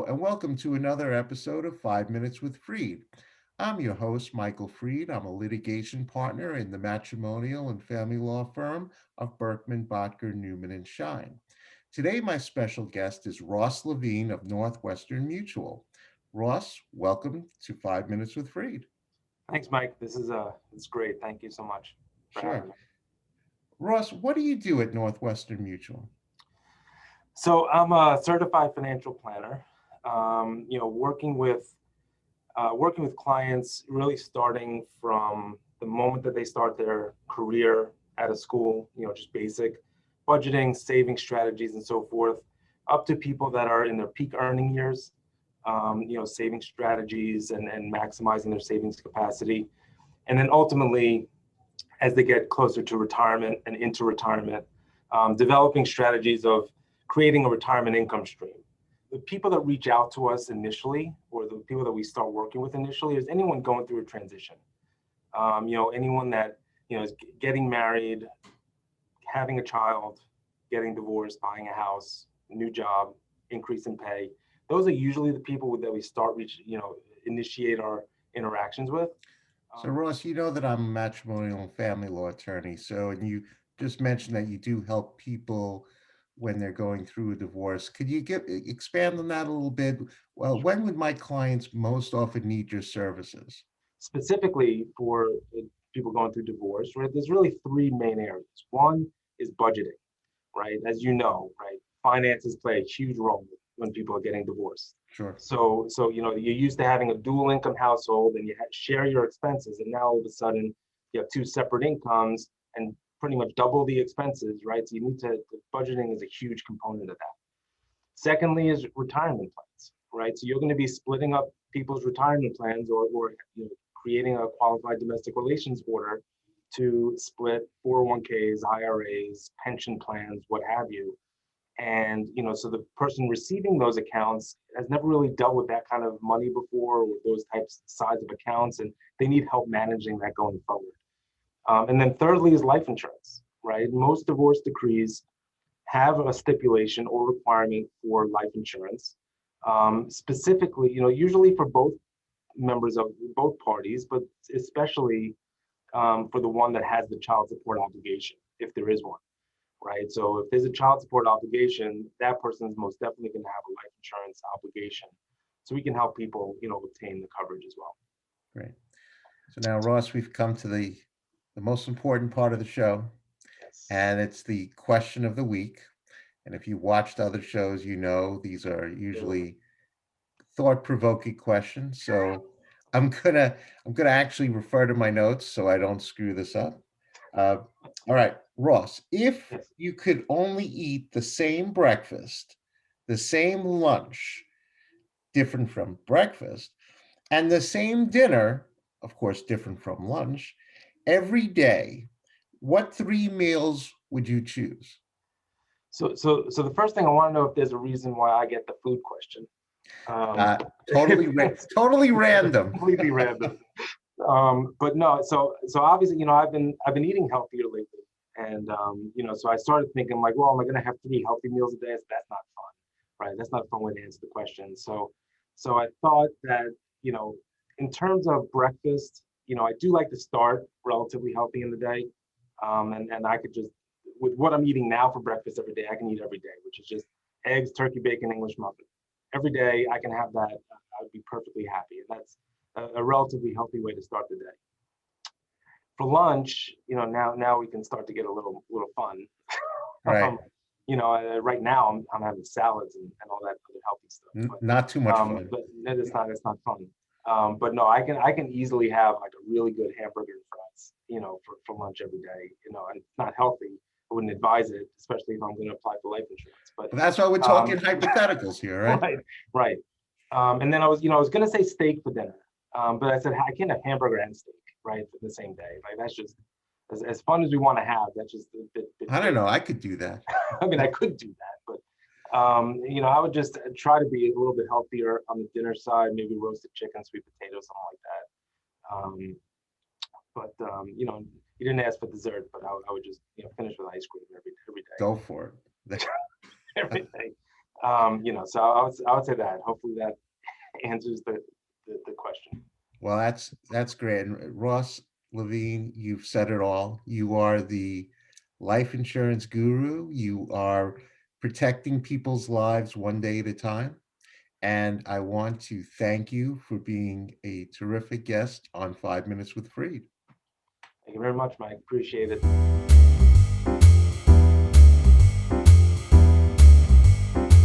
and welcome to another episode of 5 Minutes with Freed. I'm your host, Michael Freed. I'm a litigation partner in the matrimonial and family law firm of Berkman, Botker, Newman, and Shine. Today, my special guest is Ross Levine of Northwestern Mutual. Ross, welcome to 5 Minutes with Freed. Thanks, Mike. This is it's great. Thank you so much for Sure. having me. Ross, what do you do at Northwestern Mutual? So I'm a certified financial planner. Working with clients, really starting from the moment that they start their career out of school. Just basic budgeting, saving strategies, and so forth, up to people that are in their peak earning years. Saving strategies and maximizing their savings capacity, and then ultimately as they get closer to retirement and into retirement, developing strategies of creating a retirement income stream. The people that reach out to us initially, or the people that we start working with initially, is anyone going through a transition. Anyone that is getting married, having a child, getting divorced, buying a house, new job, increase in pay. Those are usually the people that we initiate our interactions with. So, Ross, you know that I'm a matrimonial and family law attorney. And you just mentioned that you do help people when they're going through a divorce. Could you expand on that a little bit? Well, when would my clients most often need your services? Specifically for people going through divorce, right? There's really three main areas. One is budgeting, right? As you know, right? Finances play a huge role when people are getting divorced. Sure. So you're used to having a dual income household and you share your expenses, and now all of a sudden you have two separate incomes and pretty much double the expenses, right? So budgeting is a huge component of that. Secondly is retirement plans, right? So you're going to be splitting up people's retirement plans, or creating a qualified domestic relations order to split 401ks, IRAs, pension plans, what have you. And so the person receiving those accounts has never really dealt with that kind of money before, or those types size of accounts, and they need help managing that going forward. And then thirdly is life insurance, right? Most divorce decrees have a stipulation or requirement for life insurance, specifically, usually for both members of both parties, but especially for the one that has the child support obligation, if there is one, right? So if there's a child support obligation, that person is most definitely going to have a life insurance obligation. So we can help people, obtain the coverage as well. Great. So now, Ross, we've come to the most important part of the show, Yes. and it's the question of the week. And if you watched other shows, you know these are usually thought-provoking questions. So I'm gonna I'm gonna actually refer to my notes so I don't screw this up. Uh, all right, Ross, if Yes. you could only eat the same breakfast, the same lunch, different from breakfast, and the same dinner, of course, different from lunch, every day, what three meals would you choose? So the first thing I want to know if there's a reason why I get the food question. Um, Uh, totally it's random. completely random. But no, so obviously, I've been eating healthier lately, and so I started thinking like, well, am I going to have three healthy meals a day? That's not fun, right? That's not a fun way to answer the question. So I thought that you know, in terms of breakfast, I do like to start relatively healthy in the day, and I could just with what I'm eating now for breakfast every day, I can eat every day, which is just eggs, turkey, bacon, English muffin. Every day I can have that. I would be perfectly happy, and that's a relatively healthy way to start the day. For lunch, now we can start to get a little fun. Right. Right now I'm having salads and all that other healthy stuff, Not too much fun. but it's not fun. But no, I can easily have like a really good hamburger and fries, for lunch every day. And it's not healthy. I wouldn't advise it, especially if I'm going to apply for life insurance. But But that's why we're talking um, hypotheticals here, right? right, right. And then I was gonna say steak for dinner, but I said I can't have hamburger and steak, right, for the same day. Like that's just as fun as we want to have. That's just a bit I don't know. crazy. I could do that. I mean, I could do that, but I would just try to be a little bit healthier on the dinner side. Maybe roasted chicken, sweet potato, something like that. But you didn't ask for dessert, but I would just finish with ice cream every day. Go for it. Every day. So I would say that hopefully that answers the question. Well, that's great. And Ross Levine, you've said it all. You are the life insurance guru. You are protecting people's lives one day at a time. And I want to thank you for being a terrific guest on 5 Minutes with Freed. Thank you very much, Mike. Appreciate it.